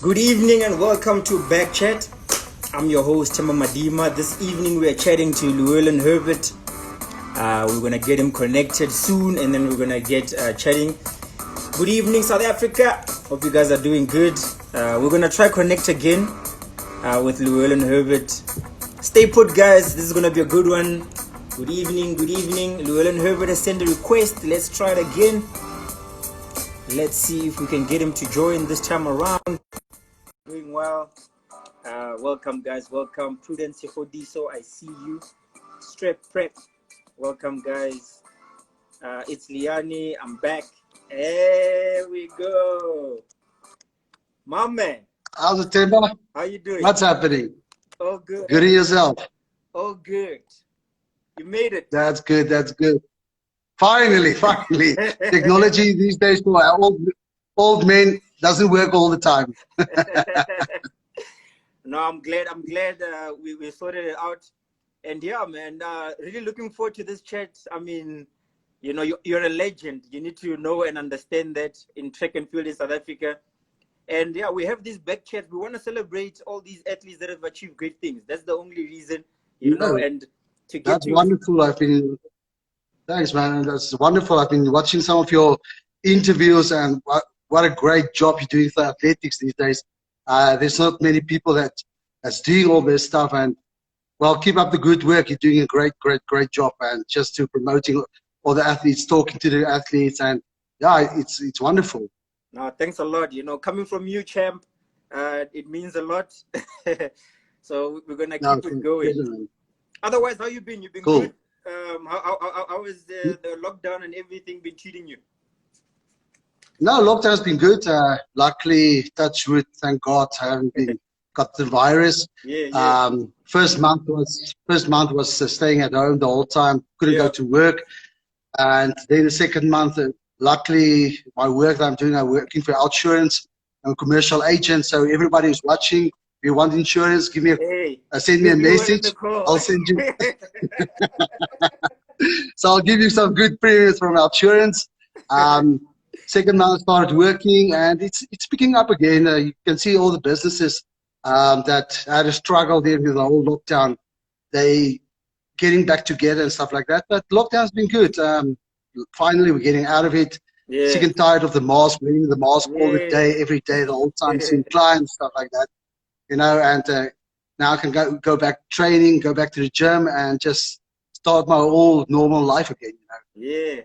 Good evening and welcome to BackChat. I'm your host, Tema Madima. This evening we are chatting to Llewelyn Herbert. We're going to get him connected soon and then we're going to get chatting. Good evening, South Africa. Hope you guys are doing good. We're going to try connect again with Llewelyn Herbert. Stay put, guys. This is going to be a good one. Good evening, good evening. Llewelyn Herbert has sent a request. Let's try it again. Let's see if we can get him to join this time around. Doing well. Welcome, guys. Welcome. Prudence Yefodiso, I see you. Strep Prep. Welcome, guys. It's Liani. I'm back. There we go. My man. How's it, Temba? How you doing? What's happening? Oh, good. Good to yourself. Oh, good. You made it. That's good. That's good. Finally. Technology these days for our old men doesn't work all the time. No, I'm glad we sorted it out. And yeah, man, really looking forward to this chat. I mean, you know, you're a legend. You need to know and understand that in track and field in South Africa. And yeah, we have these back chats. We want to celebrate all these athletes that have achieved great things. That's the only reason, you know, and to get that's wonderful. Thanks, man. That's wonderful. I've been watching some of your interviews and what a great job you're doing for athletics these days. There's not many people that's doing all this stuff, and well, keep up the good work. You're doing a great job, and just to promoting all the athletes, talking to the athletes, and yeah, it's wonderful. No, thanks a lot. You know, coming from you, champ, it means a lot. So we're gonna keep it going. Otherwise, how you been? You've been cool. Good. How is the lockdown and everything been treating you? No, lockdown's been good. Luckily, touch wood, thank God, I haven't got the virus. Yeah. First month was staying at home the whole time. Couldn't go to work, and then the second month, luckily, my work that I'm working for Outsurance. I'm a commercial agent, so everybody who's watching, if you want insurance, give me send me a message. I'll send you. So I'll give you some good premiums from Outsurance. Second month started working, and it's picking up again. You can see all the businesses that had a struggle there with the whole lockdown. They getting back together and stuff like that. But lockdown's been good. Finally, we're getting out of it. Yeah. Sick and tired of the mask, wearing the mask all the day, every day, the whole time, seeing clients, stuff like that. You know, and now I can go back training, go back to the gym, and just start my old normal life again. You know. Yeah.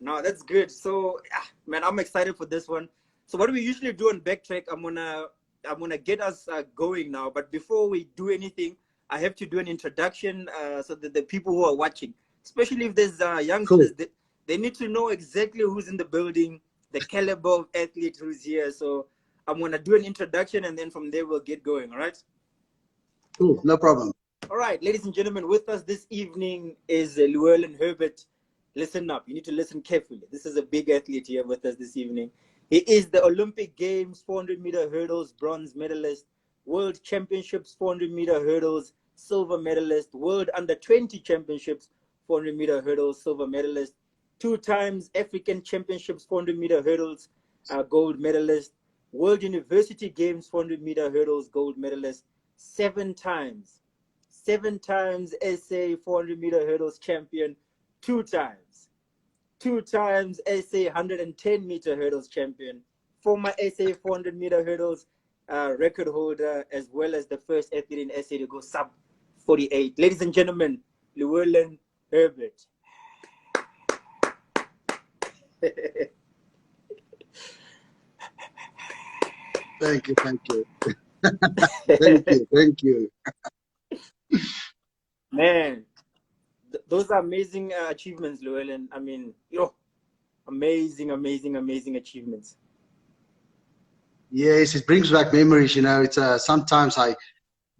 No, that's good. So, man, I'm excited for this one. So, what we usually do on Backtrack, I'm gonna get us going now. But before we do anything, I have to do an introduction so that the people who are watching, especially if there's youngsters, they need to know exactly who's in the building, the caliber of athlete who's here. So, I'm gonna do an introduction, and then from there we'll get going. All right? Cool, no problem. All right, ladies and gentlemen, with us this evening is Llewelyn Herbert. Listen up. You need to listen carefully. This is a big athlete here with us this evening. He is the Olympic Games 400-meter hurdles bronze medalist, World Championships 400-meter hurdles silver medalist, World Under-20 Championships 400-meter hurdles silver medalist, 2 times African Championships 400-meter hurdles gold medalist, World University Games 400-meter hurdles gold medalist, 7 times SA 400-meter hurdles champion, 2 times SA 110-meter hurdles champion, former SA 400-meter hurdles record holder, as well as the first athlete in SA to go sub 48. Ladies and gentlemen, Llewelyn Herbert. Thank you. Thank you. Man. Those are amazing achievements, Llewelyn. I mean, amazing achievements. Yes, it brings back memories. You know, it's sometimes I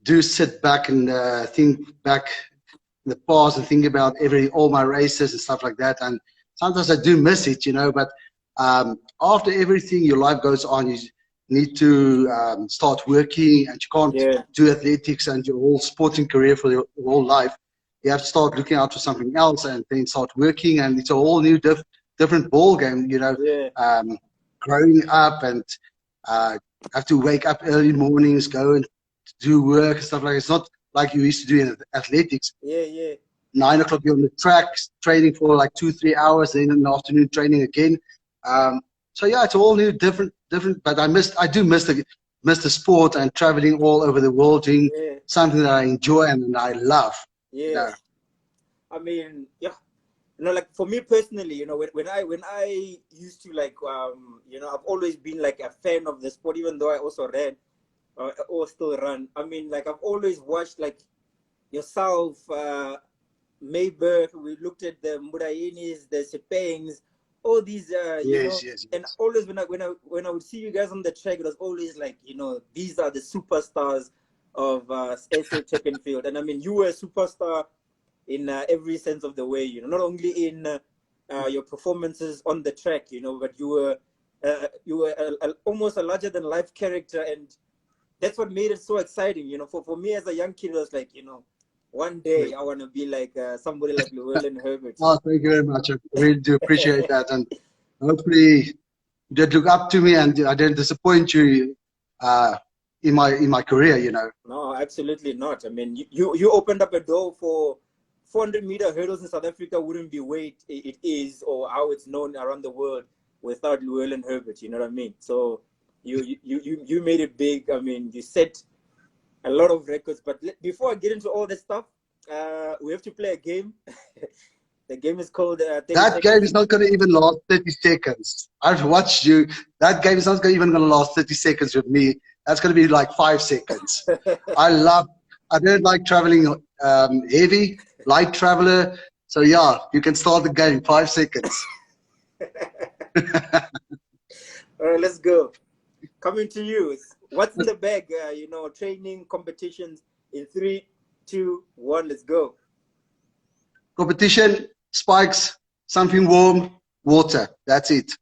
do sit back and think back in the past and think about all my races and stuff like that. And sometimes I do miss it, you know. But after everything, your life goes on. You need to start working, and you can't do athletics and your whole sporting career for your whole life. You have to start looking out for something else and then start working, and it's a whole new different ball game, you know. Growing up and have to wake up early mornings, go and do work and stuff like that. It's not like you used to do in athletics. Yeah, yeah. 9 o'clock you're on the track, training for like 2-3 hours, then in the afternoon training again. So yeah, it's all new, different. But I do miss the sport and traveling all over the world, doing Yeah. something that I enjoy and I love. Yeah. You know? I mean, yeah. You know, like for me personally, you know, when I used to like, you know, I've always been like a fan of the sport, even though I also ran or still run. I mean, like I've always watched like yourself, Mayberg. We looked at the Murayinis, the Sepengs, all these, you know, Yes. and always when I would see you guys on the track, it was always like, you know, these are the superstars of SA track and field. And I mean, you were a superstar in every sense of the way, you know, not only in your performances on the track, you know, but you were almost a larger than life character, and that's what made it so exciting, you know. For me as a young kid, it was like, you know, one day I want to be like somebody like Llewelyn Herbert. Oh, thank you very much. I really do appreciate that, and hopefully you did look up to me, and I didn't disappoint you in my career, you know. No, absolutely not. I mean, you opened up a door for 400-meter hurdles in South Africa wouldn't be where it is or how it's known around the world without Llewelyn Herbert. You know what I mean? So you made it big. I mean, you set a lot of records. But before I get into all this stuff, we have to play a game. The game is called 30 That seconds. game is not going to even last 30 seconds. I've watched you. That game is not even going to last 30 seconds with me. That's going to be like 5 seconds. I don't like traveling heavy, light traveler. So yeah, you can start the game, 5 seconds. All right, let's go. Coming to you. What's in the bag? You know, training, competitions in 3, 2, 1, let's go. Competition, spikes, something warm, water. That's it.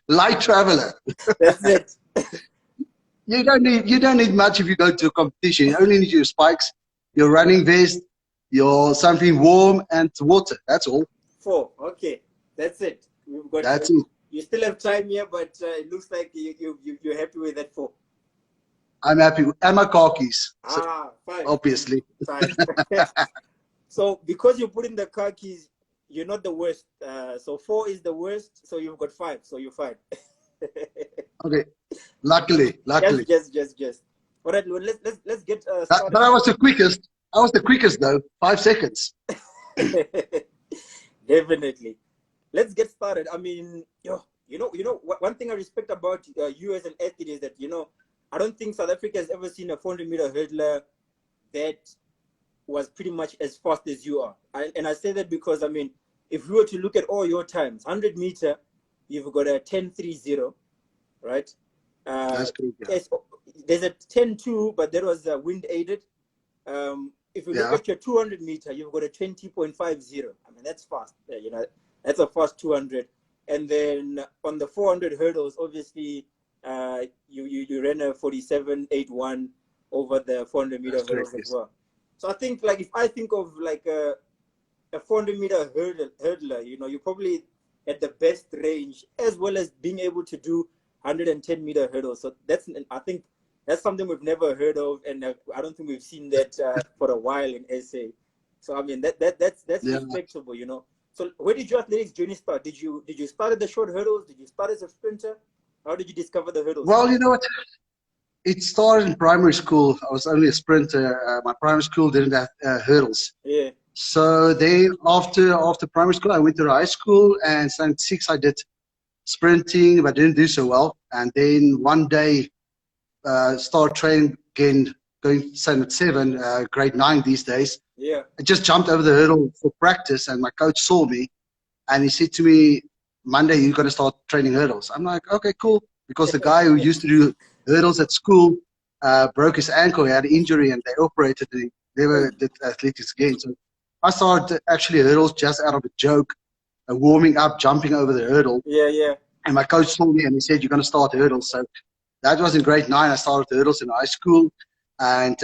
Light traveler. That's it. You don't need much if you go to a competition. You only need your spikes, your running vest, your something warm, and water. That's all. 4. Okay, that's it. We've got. That's it. You still have time here, but it looks like you're happy with that 4. I'm happy. And my car keys. Ah, 5. Obviously. 5. So because you put in the car keys, you're not the worst. So 4 is the worst. So you've got 5. So you're fine. Okay. Luckily. Just. All right, let's get started. But I was the quickest. I was the quickest though. 5 seconds. Definitely. Let's get started. I mean, you know, one thing I respect about you as an athlete is that, you know, I don't think South Africa has ever seen a 400-meter hurdler that was pretty much as fast as you are. And I say that because, I mean, if we were to look at all your times, 100-meter, you've got a 10.30, right? That's good. Yeah. There's a 10.2, but that was wind aided. If you look at your 200-meter, you've got a 20.50. I mean, that's fast. You know, that's a fast 200. And then on the 400 hurdles, obviously, you ran a 47.81 over the 400-meter hurdles as well. So I think, like, if I think of like a 400-meter hurdler, you know, you're probably at the best range, as well as being able to do 110-meter hurdles. So I think that's something we've never heard of, and I don't think we've seen that for a while in SA. So I mean, that's respectable, you know. So where did your athletics journey start? Did you start at the short hurdles? Did you start as a sprinter? How did you discover the hurdles? Well, you know what? It started in primary school. I was only a sprinter. My primary school didn't have hurdles. Yeah. So then after primary school, I went to high school, and standard 6 I did sprinting, but didn't do so well. And then one day, started training again, going standard 7, grade 9 these days. Yeah. I just jumped over the hurdle for practice, and my coach saw me, and he said to me, Monday, you're going to start training hurdles. I'm like, okay, cool. Because the guy who used to do hurdles at school broke his ankle. He had an injury, and they operated, and he never did athletics again. So I started actually hurdles just out of a joke, warming up, jumping over the hurdle. Yeah. And my coach saw me, and he said, you're going to start hurdles. So that was in grade 9. I started hurdles in high school. And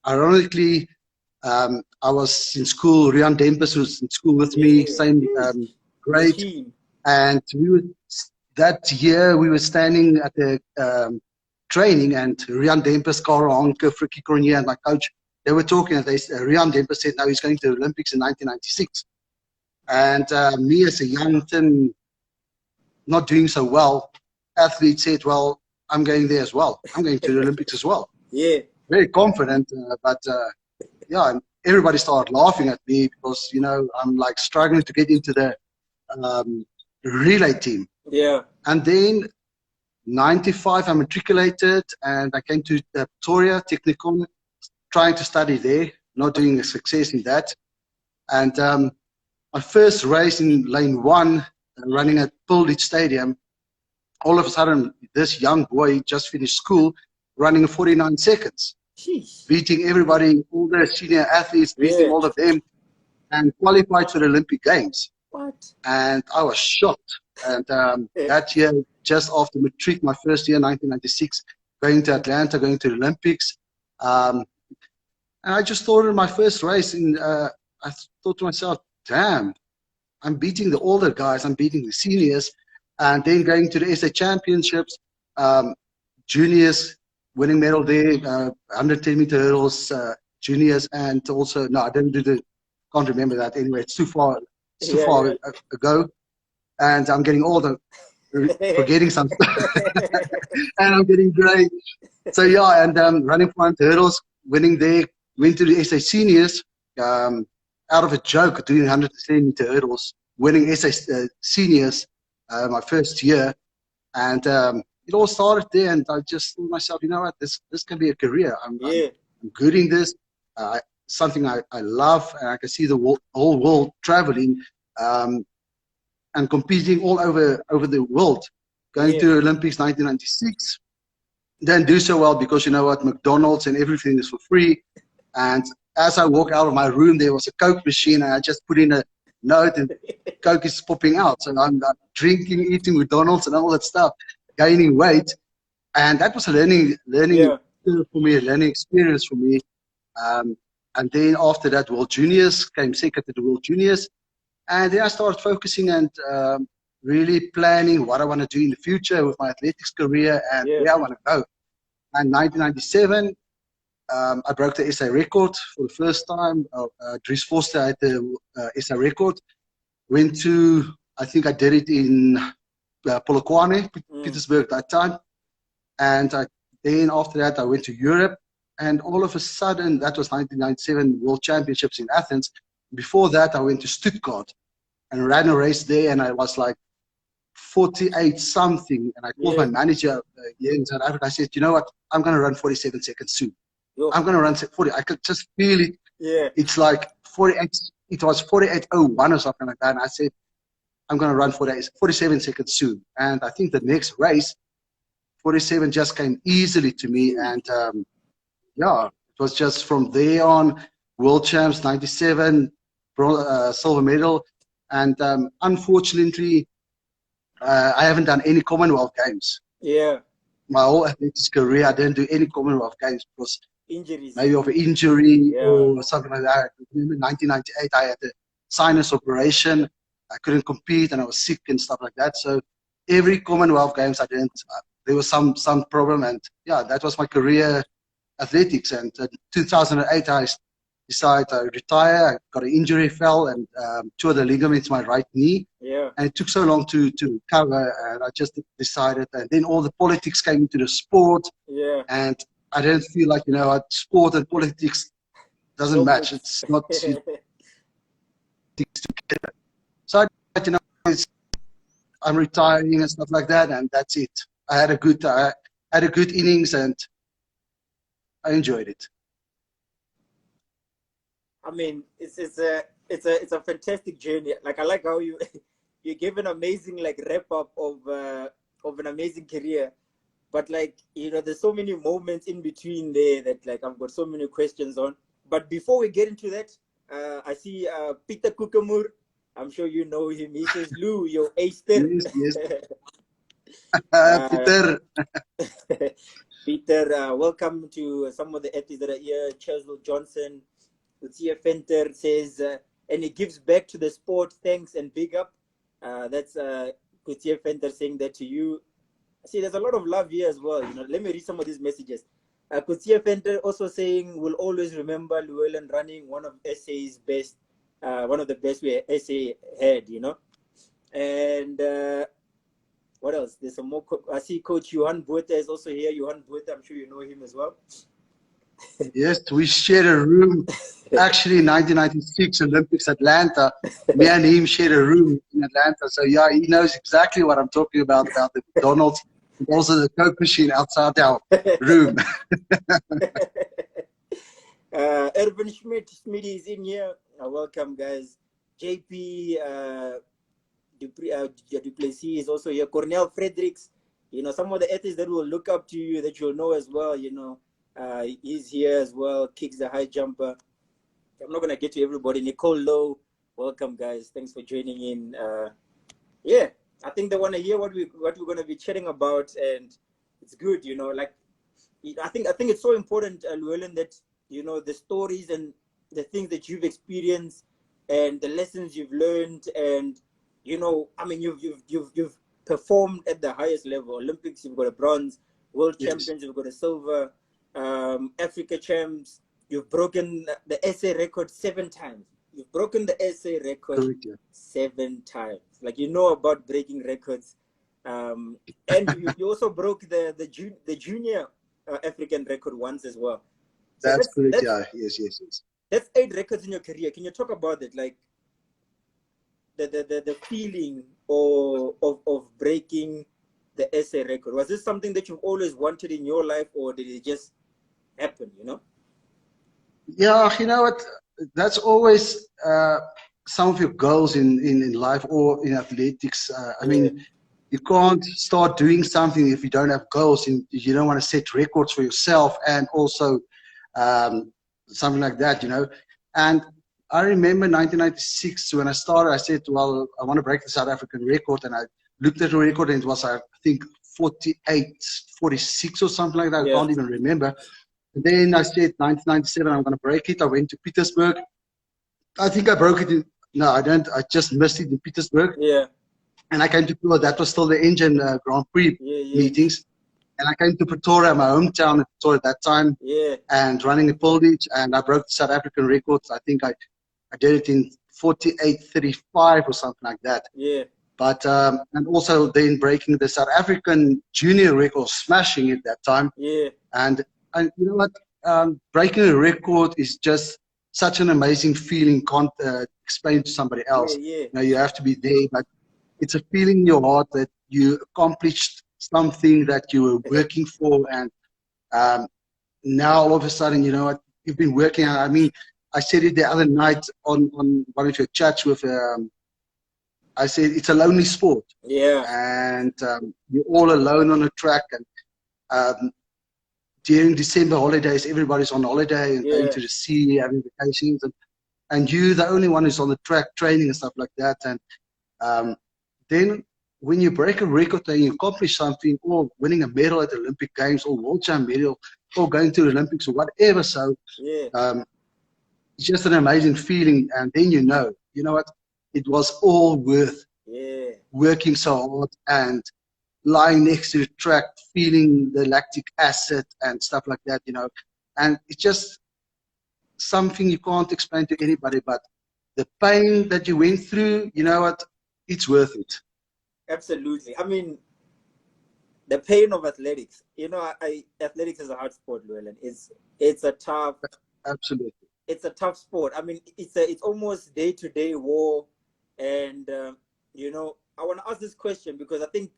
ironically, I was in school. Rian Dempus was in school with me, same grade. And we were, that year we were standing at the training, and Rian Dempers, Karl Honke, Frikkie Cronje, and my coach, they were talking, and Rian Dempers said, now he's going to the Olympics in 1996. And me as a young, thin, not doing so well athlete said, well, I'm going there as well. I'm going to the Olympics as well. Yeah. Very confident, but yeah, and everybody started laughing at me because, you know, I'm like struggling to get into the relay team. Yeah. And then 95, I matriculated and I came to Pretoria Technikon, trying to study there, not doing a success in that. And my first race in lane 1, running at Pilgridge Stadium, all of a sudden, this young boy just finished school, running 49 seconds, Jeez. beating everybody, all the senior athletes, beating all of them, and qualified for the Olympic Games. What? And I was shocked. And that year, just after matric, my first year, 1996, going to Atlanta, going to the Olympics. And I just thought in my first race, I thought to myself, damn, I'm beating the older guys, I'm beating the seniors. And then going to the SA Championships, juniors, winning medal there, 110-meter hurdles, juniors, and also, no, I didn't do can't remember that anyway, it's too far ago. And I'm getting older, forgetting some stuff. And I'm getting great. So yeah, and running 400 hurdles, winning there, went to the SA seniors, out of a joke, doing 110-meter hurdles, winning SA seniors, my first year. And it all started there, and I just thought to myself, you know what, this can be a career. I'm good in this, something I love, and I can see the whole world traveling and competing all over the world. Going to the Olympics 1996, didn't do so well because, you know what, McDonald's and everything is for free. And as I walk out of my room, there was a Coke machine, and I just put in a note, and Coke is popping out. So I'm drinking, eating McDonald's and all that stuff, gaining weight. And that was a learning for me, a learning experience for me. And then after that, World Juniors, came second to the World Juniors. And then I started focusing and really planning what I want to do in the future with my athletics career and where I want to go. And 1997, I broke the SA record for the first time. Dries Foster had the SA record. Went to, I think I did it in Polokwane, Petersburg that time. And then after that, I went to Europe. And all of a sudden, that was 1997 World Championships in Athens. Before that, I went to Stuttgart and ran a race there. And I was like 48 something. And I called my manager here in South Africa. I said, you know what? I'm going to run 47 seconds soon. I'm going to run 40. I could just feel it. Yeah. It's like 48. It was 48:01 or something like that. And I said, I'm going to run 47 seconds soon. And I think the next race, 47 just came easily to me. And yeah, it was just from there on, World Champs, 97, silver medal. And unfortunately, I haven't done any Commonwealth Games. Yeah. My whole athletics career, I didn't do any Commonwealth Games because injuries. Maybe of an injury or something like that. In 1998, I had a sinus operation. I couldn't compete and I was sick and stuff like that. So every Commonwealth Games I didn't, there was some problem. And yeah, that was my career, athletics. And in 2008, I decided to retire. I got an injury, fell and tore the ligaments in my right knee. Yeah. And it took so long to recover, and I just decided. And then all the politics came into the sport. Yeah. And I didn't feel like, you know, sport and politics doesn't match. It's not together. So I, you know, I'm retiring and stuff like that, and that's it. I had a good innings, and I enjoyed it. I mean, it's a fantastic journey. Like, I like how you give an amazing wrap up of an amazing career. But you know, there's so many moments in between there that I've got so many questions on. But before we get into that, I see Peter Kukamur. I'm sure you know him. He says, Lou, you're Easter. Yes. Peter. Peter, welcome to some of the athletes that are here. Cheswell Johnson, Lucia Fenter says, and he gives back to the sport. Thanks and big up. That's Kutia Fenter saying that to you. See, there's a lot of love here as well. You know, let me read some of these messages. Kutia Fenter also saying, "We'll always remember Llewelyn running one of SA's best, one of the best we SA had." You know, and what else? There's some more. I see Coach Johan Buerta is also here. Johan Buerta, I'm sure you know him as well. Yes, we shared a room. Actually, 1996 Olympics Atlanta, me and him shared a room in Atlanta. So yeah, he knows exactly what I'm talking about the McDonald's and also the Coke machine outside our room. Erwin Smitty is in here. Welcome, guys. JP Duplessis is also here. Cornel Fredericks, you know, some of the athletes that will look up to you, that you'll know as well, you know. He's here as well. Kicks the high jumper. I'm not gonna get to everybody. Nicole Lowe, welcome, guys. Thanks for joining in. Yeah, I think they want to hear what we're gonna be chatting about, and it's good, you know. Like, I think it's so important, Llewelyn, that you know the stories and the things that you've experienced and the lessons you've learned, and you know, I mean, you've performed at the highest level. Olympics, you've got a bronze. World champions, you've got a silver. Africa champs, you've broken the SA record 7 times. You've broken the SA record 7 times. Like, you know about breaking records. And you also broke the junior African record once as well. So that's correct, yeah. Yes. That's 8 records in your career. Can you talk about it? Like, the feeling of breaking the SA record. Was this something that you've always wanted in your life, or did it just happen, you know? Yeah, you know what? That's always some of your goals in life or in athletics. I mean, you can't start doing something if you don't have goals, and you don't want to set records for yourself and also something like that, you know. And I remember 1996 when I started, I said, well, I want to break the South African record, and I looked at the record and it was, I think, 48-46 or something like that. I can't even remember. And then I said, 1997, I'm going to break it. I went to Petersburg. I think I broke it no, I don't. I just missed it in Petersburg. Yeah. And I came to Pretoria. That was still the engine Grand Prix meetings. And I came to Pretoria, my hometown at Pretoria at that time. Yeah. And running a Poldage. And I broke the South African records. I think I did it in 48:35 or something like that. Yeah. But and also then breaking the South African junior record, smashing it that time. Yeah. And you know what? Breaking a record is just such an amazing feeling. Can't explain to somebody else. Yeah. Now you have to be there, but it's a feeling in your heart that you accomplished something that you were working for, and now all of a sudden, you know what? You've been working. I mean, I said it the other night on one of your chats with. I said it's a lonely sport. Yeah. And you're all alone on a track, and during December holidays, everybody's on holiday and going to the sea, having vacations, and you're the only one who's on the track training and stuff like that. And then when you break a record and you accomplish something, or winning a medal at the Olympic Games, or world champ medal, or going to the Olympics or whatever, so it's just an amazing feeling. And then you know what? It was all worth working so hard and lying next to the track, feeling the lactic acid and stuff like that, you know. And it's just something you can't explain to anybody, but the pain that you went through, you know what, it's worth it. Absolutely. I mean, the pain of athletics, you know, athletics is a hard sport, Llewelyn. It's a tough, absolutely. It's a tough sport. I mean, it's almost day-to-day war. And, you know, I want to ask this question because I think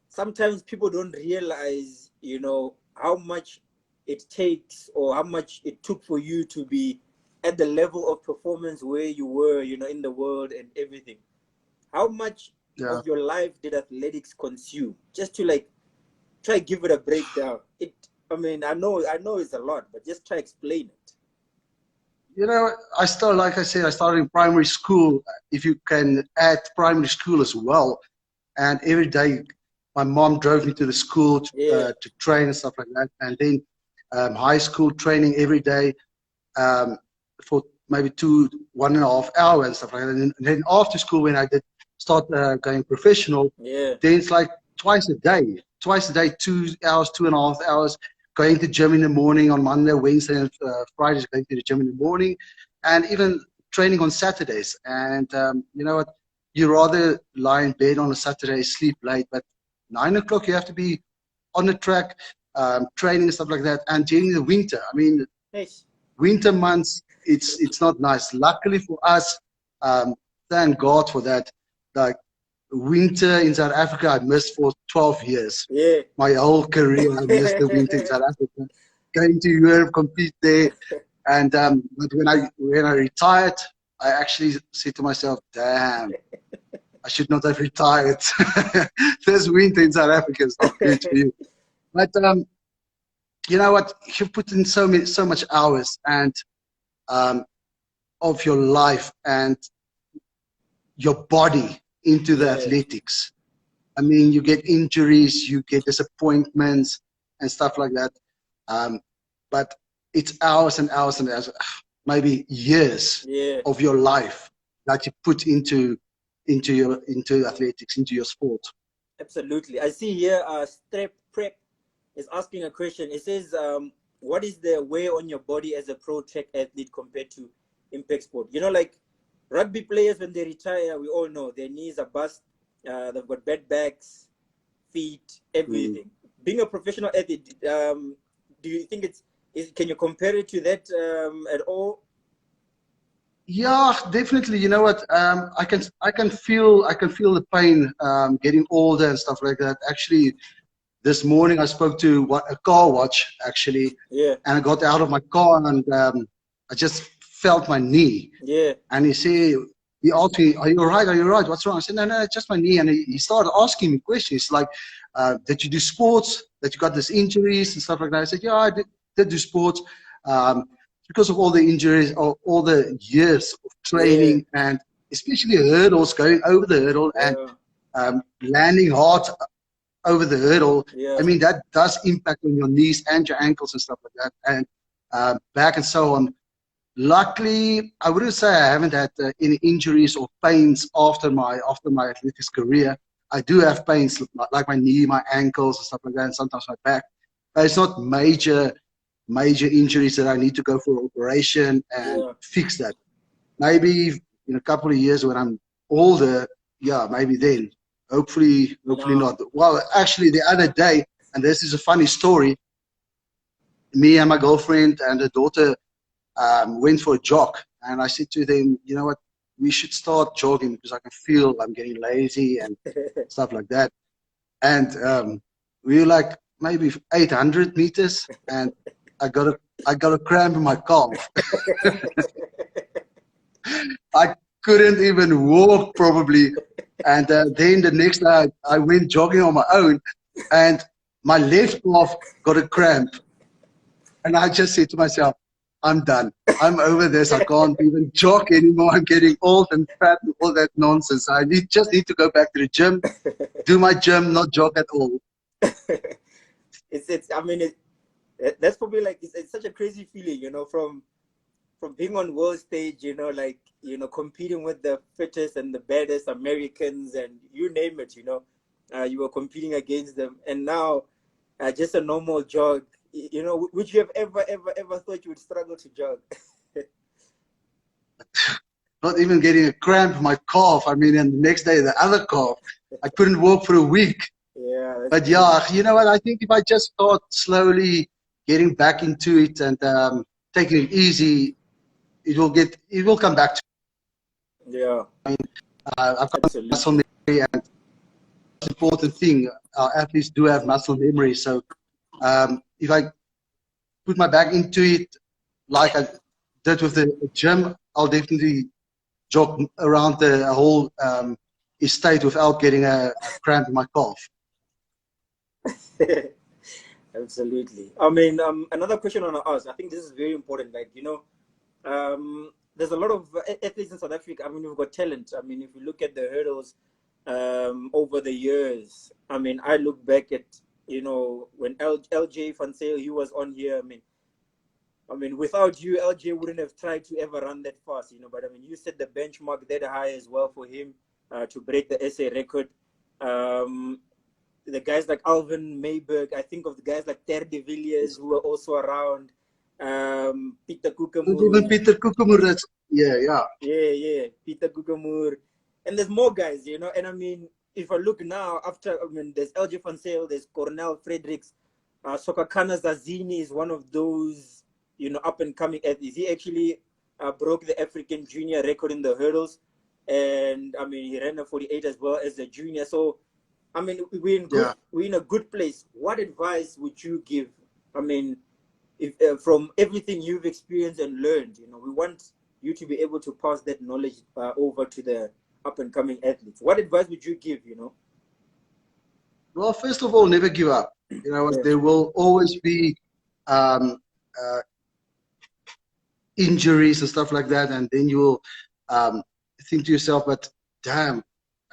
sometimes people don't realize, you know, how much it takes or how much it took for you to be at the level of performance where you were, you know, in the world and everything. How much of your life did athletics consume? Just to like try give it a breakdown. I mean, I know it's a lot, but just try explain it. You know, like I said, I started in primary school, if you can add primary school as well. And every day, my mom drove me to the school to train and stuff like that. And then high school training every day for maybe 1.5 hours and stuff like that. And then after school, when I did start going professional, Yeah. then it's like twice a day, 2 hours, 2.5 hours, going to gym in the morning on Monday, Wednesday, and Fridays, going to the gym in the morning, and even training on Saturdays. And you know what? You rather lie in bed on a Saturday, sleep late, but 9 o'clock you have to be on the track, training and stuff like that. And during the winter, I mean, Yes. winter months, it's not nice. Luckily for us, thank God for that. Like winter in South Africa, I missed for 12 years. Yeah. My whole career, I missed the winter in South Africa. Going to Europe, compete there, and but when I retired, I actually said to myself, "Damn, I should not have retired. This winter in South Africa is not good for you." But you know what? You put in so much hours and um, of your life and your body into the Yeah. athletics. I mean, you get injuries, you get disappointments and stuff like that. But it's hours and hours and hours, maybe years Yeah. of your life that you put into athletics, into your sport. Absolutely. I see here Strep Prep is asking a question. It says, what is the wear on your body as a pro track athlete compared to impact sport? You know, like rugby players, when they retire, we all know their knees are bust, they've got bad backs, feet, Mm. everything. Being a professional athlete, do you think can you compare it to that at all? Yeah, definitely. You know what? I can feel the pain getting older and stuff like that. Actually, this morning I spoke to a car watch actually, Yeah. and I got out of my car and I just felt my knee. Yeah. And he asked me, "Are you all right? Are you all right? What's wrong?" I said, "No, no, it's just my knee." And he started asking me questions like, "Did you do sports? That you got these injuries and stuff like that?" I said, "Yeah, I did do sports." Because of all the injuries, or all the years of Yeah. training, and especially hurdles, going over the hurdle and Yeah. landing hard over the hurdle. I Yeah. mean, that does impact on your knees and your ankles and stuff like that, and back and so on. Luckily, I wouldn't say I haven't had any injuries or pains after my athletics career. I do have pains like my knee, my ankles, and stuff like that, and sometimes my back. But it's not major injuries that I need to go for an operation and Yeah. fix that. Maybe in a couple of years when I'm older, yeah, maybe then. Hopefully No. not. Well, actually, the other day, and this is a funny story. Me and my girlfriend and the daughter went for a jog, and I said to them, "You know what? We should start jogging because I can feel I'm getting lazy and stuff like that." And we were like maybe 800 meters, and I got a cramp in my calf. I couldn't even walk probably. And then the next day I went jogging on my own, and my left calf got a cramp. And I just said to myself, I'm done. I'm over this. I can't even jog anymore. I'm getting old and fat and all that nonsense. Just need to go back to the gym, do my gym, not jog at all. It's I mean that's probably like it's such a crazy feeling, you know, from being on world stage, you know, like, you know, competing with the fittest and the baddest Americans and you name it, you know, you were competing against them, and now just a normal jog, you know, would you have ever thought you would struggle to jog? Not even getting a cramp in my calf. I mean, and the next day, the other calf. I couldn't walk for a week. Yeah, that's But crazy. yeah, you know what? I think if I just start slowly getting back into it and taking it easy, it will come back to Yeah, I've got muscle absolutely. memory, and the important thing, athletes do have muscle memory. So if I put my back into it like I did with the gym, I'll definitely jog around the whole estate without getting a cramp in my calf. Absolutely. I mean, another question on us. I think this is very important. Like, you know, there's a lot of athletes in South Africa. I mean, we've got talent. I mean, if you look at the hurdles over the years, I mean, I look back at, you know, when LJ Van Zyl, he was on here. I mean, without you, LJ wouldn't have tried to ever run that fast, you know. But I mean, you set the benchmark that high as well for him. to break the SA record. The guys like Alvin Mayberg, I think of the guys like Ter de Villiers who were also around, Peter Not Kukamur. even Peter Kukumur. That's Yeah, Peter Kukamur. And there's more guys, you know. And I mean, if I look now, there's LJ Van Sale, there's Cornel Fredericks, Sokakana Zazini is one of those, you know, up and coming athletes. He actually broke the African junior record in the hurdles. And I mean, he ran a 48 as well as a junior. So, I mean, we're in a good place. What advice would you give? I mean, if from everything you've experienced and learned, you know, we want you to be able to pass that knowledge over to the up and coming athletes. What advice would you give? You know? Well, first of all, never give up. You know, there will always be injuries and stuff like that, and then you will think to yourself, but damn,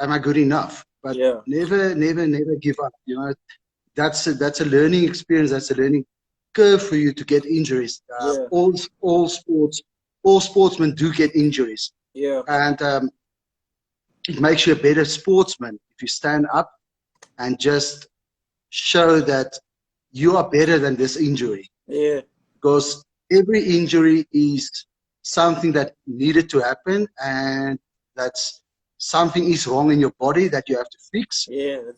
am I good enough? But never give up. You know, that's a learning experience. That's a learning curve for you to get injuries. All sportsmen do get injuries. And it makes you a better sportsman if you stand up and just show that you are better than this injury. Because every injury is something that needed to happen, and that's something is wrong in your body that you have to fix.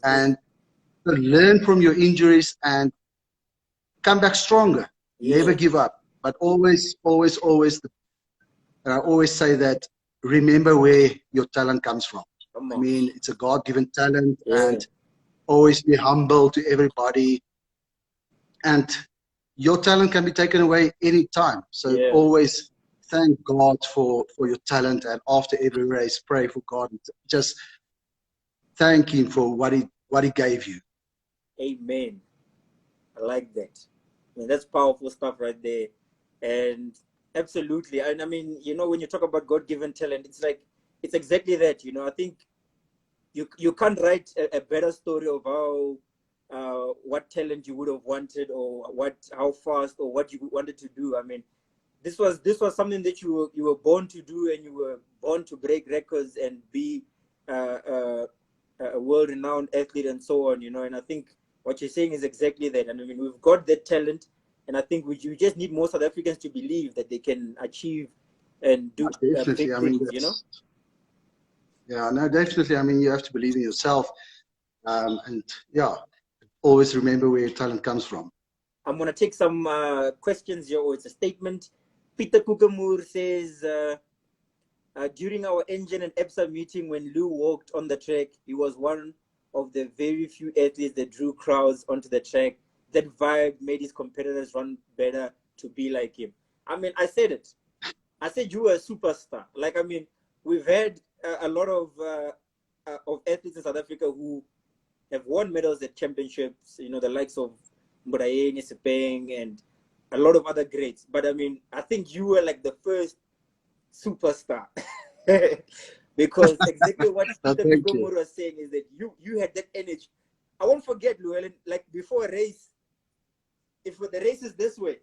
And learn from your injuries and come back stronger. Never give up, but always and I always say that remember where your talent comes from. I mean, it's a God-given talent, and always be humble to everybody. And your talent can be taken away anytime. So always thank God for your talent, and after every race, pray for God. Just thank Him for what He gave you. Amen. I like that. I mean, that's powerful stuff right there. And absolutely. And I mean, you know, when you talk about God-given talent, it's like, it's exactly that. You know, I think you can't write a better story of how what talent you would have wanted, or how fast, or what you wanted to do. I mean, this was something that you were born to do, and you were born to break records and be a world-renowned athlete and so on. You know, and I think what you're saying is exactly that. And I mean, we've got that talent, and I think we just need more South Africans to believe that they can achieve and do big things, you know? Yeah, no, definitely. I mean, you have to believe in yourself, and always remember where your talent comes from. I'm going to take some questions here, or it's a statement. Peter Kukamur says, during our engine and EPSA meeting, when Lou walked on the track, he was one of the very few athletes that drew crowds onto the track. That vibe made his competitors run better to be like him. I mean, I said it. I said you were a superstar. Like, I mean, we've had a lot of athletes in South Africa who have won medals at championships, you know, the likes of Mburayeni, Sepeng, and a lot of other greats. But I mean, I think you were like the first superstar. Because exactly what Peter Kukamura was saying is that you had that energy. I won't forget, Llewelyn, like before a race, if the race is this way,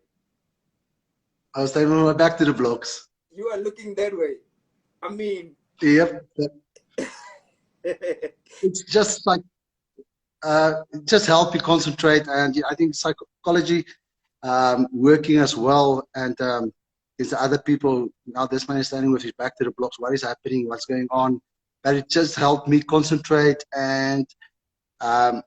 I was taking my back to the blocks. You are looking that way. I mean, yep. It's just like just help you concentrate, and I think psychology working as well. And is the other people now? This man is standing with his back to the blocks. What is happening? What's going on? But it just helped me concentrate, and that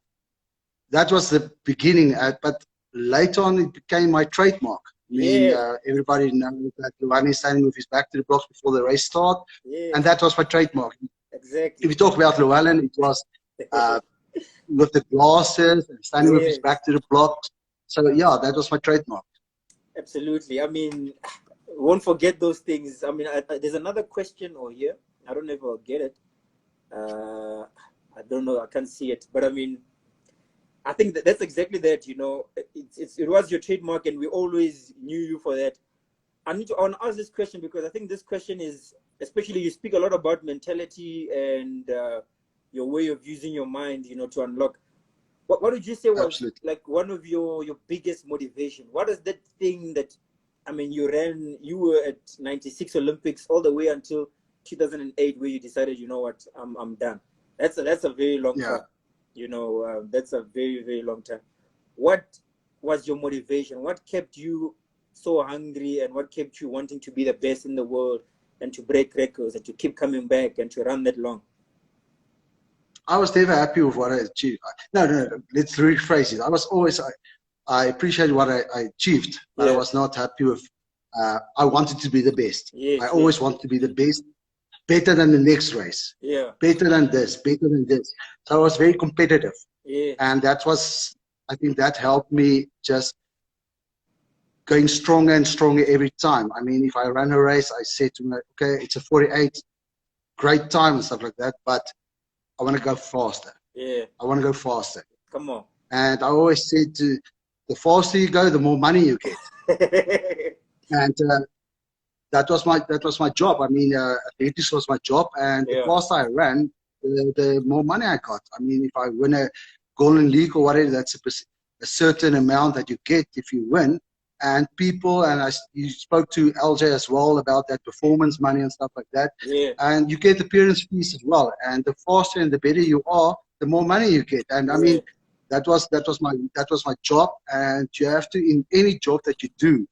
was the beginning. But later on, it became my trademark. I mean, everybody knows that Llewelyn is standing with his back to the blocks before the race start, and that was my trademark. Exactly. If you talk about Llewelyn, it was with the glasses and standing with his back to the blocks. So yeah, that was my trademark. Absolutely. I mean, won't forget those things. I mean, there's another question over here. I don't know if I'll get it. I don't know. I can't see it. But I mean, I think that's exactly that. You know, it was your trademark, and we always knew you for that. I want to ask this question because I think this question is, especially you speak a lot about mentality and your way of using your mind, you know, to unlock. What would you say was like one of your biggest motivation? What is that thing that, I mean, you were at 96 Olympics all the way until 2008 where you decided, you know what, I'm done. That's a very long Yeah. time. You know, that's a very, very long time. What was your motivation? What kept you so hungry, and what kept you wanting to be the best in the world and to break records and to keep coming back and to run that long? I was never happy with what I achieved. No. Let's rephrase it. I was always, I appreciate what I achieved, but I was not happy with, I wanted to be the best. Yes, I always want to be the best, better than the next race. yeah, Better than this, better than this. So I was very competitive. yeah, And that was, I think that helped me just going stronger and stronger every time. I mean, if I run a race, I say to me, okay, it's a 48, great time and stuff like that, but I want to go faster. yeah. I want to go faster. Come on. And I always said, the faster you go, the more money you get. And that was my job. I mean, athletics was my job, and the faster I ran, the more money I got. I mean, if I win a Golden League or whatever, that's a certain amount that you get if you win. And people, and you spoke to LJ as well about that performance money and stuff like that. Yeah. And you get appearance fees as well. And the faster and the better you are, the more money you get. And I mean, that was my job. And you have to, in any job that you do,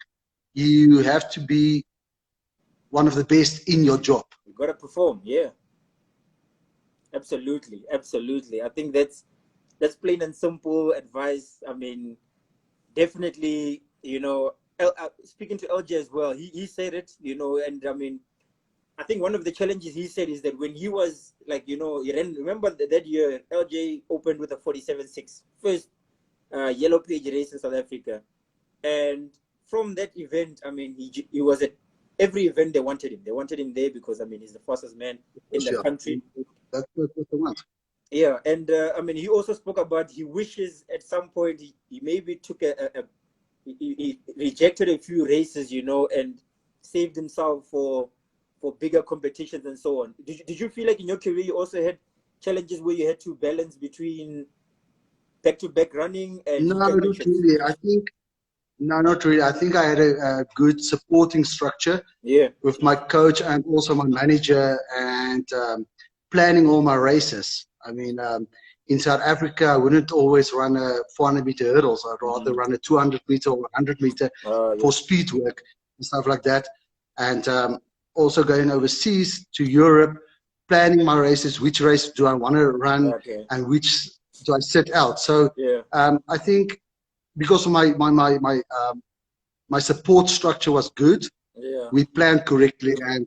you have to be one of the best in your job. You got to perform, yeah. Absolutely, absolutely. I think that's plain and simple advice. I mean, definitely, you know, speaking to LJ as well, he said it, you know, and I mean, I think one of the challenges he said is that when he was like, you know, remember that year, LJ opened with a 47.6, first yellow page race in South Africa. And from that event, I mean, he was at every event they wanted him. They wanted him there because, I mean, he's the fastest man in the country. That's what they want. Yeah, and I mean, he also spoke about he wishes at some point he maybe took he rejected a few races, you know, and saved himself for bigger competitions and so on. Did you feel like in your career you also had challenges where you had to balance between back-to-back running and no, not really. Not really. I think I had a good supporting structure with my coach and also my manager, and planning all my races. I mean, in South Africa, I wouldn't always run a 400-meter hurdles. I'd rather run a 200-meter or 100-meter for speed work and stuff like that. And also going overseas to Europe, planning my races, which race do I want to run and which do I set out. So I think because of my support structure was good, we planned correctly, and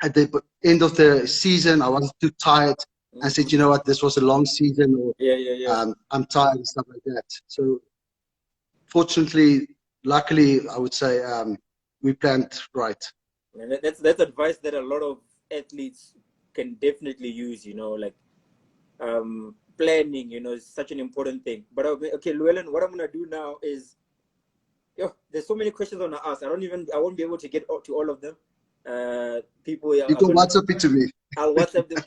at the end of the season, I wasn't too tired and said, you know what, this was a long season, or I'm tired and stuff like that. So fortunately, luckily, I would say we planned right. And that's advice that a lot of athletes can definitely use, you know, like planning, you know, is such an important thing. But okay, Llewelyn, what I'm gonna do now is, there's so many questions on us. I won't be able to get to all of them. People, you can WhatsApp it to me. I'll WhatsApp them.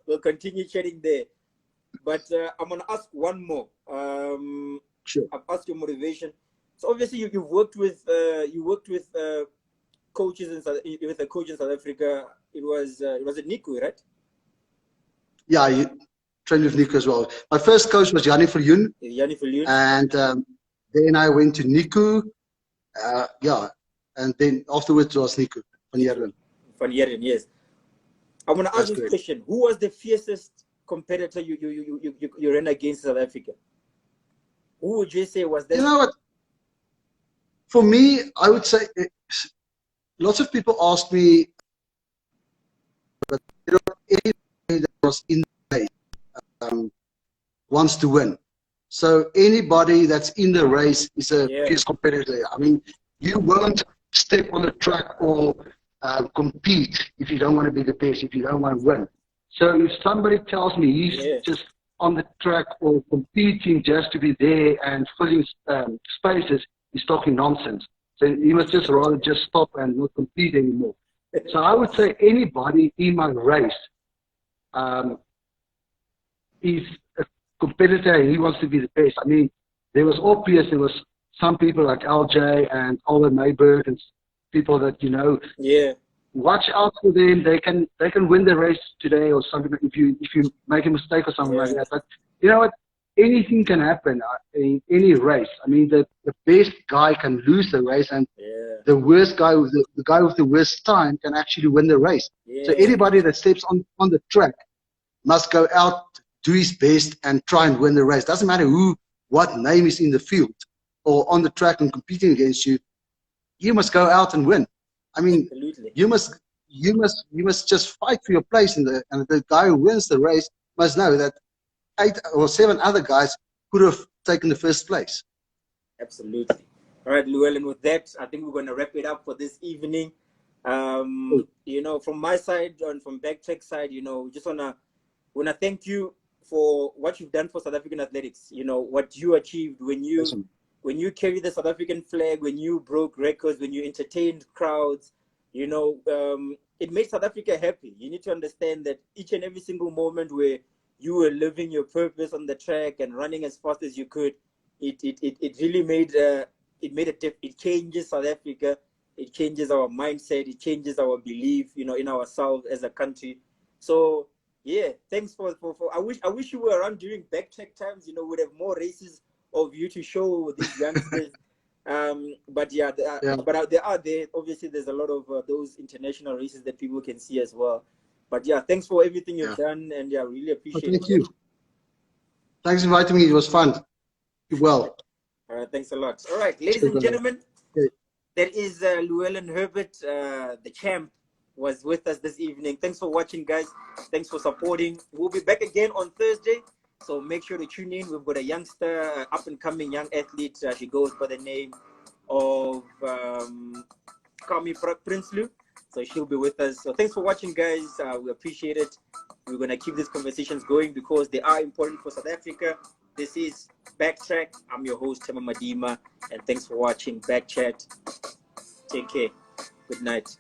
We'll continue chatting there. But I'm gonna ask one more. Sure. I've asked your motivation. So obviously you've worked with coaches with a coach in South Africa. It was at Niku, right? Yeah, you trained with Niku as well. My first coach was Yanni Viljoen. And then I went to Niku. And then afterwards was Niku van Heeren, yes. I'm gonna ask this question: who was the fiercest competitor you ran against in South Africa? Who would you say was that? You know what? For me, I would say lots of people ask me, but you know, anybody that was in the race wants to win. So anybody that's in the race is a fierce competitor. I mean, you won't step on the track or compete if you don't want to be the best, if you don't want to win. So if somebody tells me he's just on the track or competing just to be there and filling spaces, he's talking nonsense. So he must just rather just stop and not compete anymore. So I would say anybody in my race is a competitor and he wants to be the best. I mean, there was obvious, there was some people like LJ and Oliver Mayberg and people that, you know, watch out for them. They can win the race today or something if you make a mistake or something like that. But you know what? Anything can happen in any race. I mean, the best guy can lose the race, and the worst guy, the guy with the worst time, can actually win the race. So anybody that steps on the track must go out, do his best, and try and win the race. Doesn't matter what name is in the field or on the track and competing against you. You must go out and win. I mean, you must just fight for your place and the guy who wins the race must know that 8 or 7 other guys could have taken the first place. Absolutely. All right, Llewelyn, with that, I think we're going to wrap it up for this evening. You know, from my side and from Backtrack side, you know, just wanna thank you for what you've done for South African athletics. You know, what you achieved when you carried the South African flag, when you broke records, when you entertained crowds. You know, it made South Africa happy. You need to understand that each and every single moment where you were living your purpose on the track and running as fast as you could, it really made it changes South Africa. It changes our mindset. It changes our belief, you know, in ourselves as a country. So yeah, thanks for I wish you were around during Backtrack times. You know, we'd have more races of you to show these youngsters. But yeah, there are obviously there's a lot of those international races that people can see as well. But yeah, thanks for everything you've done, and yeah, really appreciate it. Thank you. Thanks for inviting me. It was fun. You're well. All right, thanks a lot. All right, ladies and gentlemen, that is Llewelyn Herbert, the champ, was with us this evening. Thanks for watching, guys. Thanks for supporting. We'll be back again on Thursday, so make sure to tune in. We've got a youngster, up-and-coming young athlete. She goes by the name of Kami Prinsloo. So she'll be with us. So thanks for watching, guys. We appreciate it. We're going to keep these conversations going because they are important for South Africa. This is Backtrack. I'm your host, Tema Madima, and thanks for watching BackChat. Take care. Good night.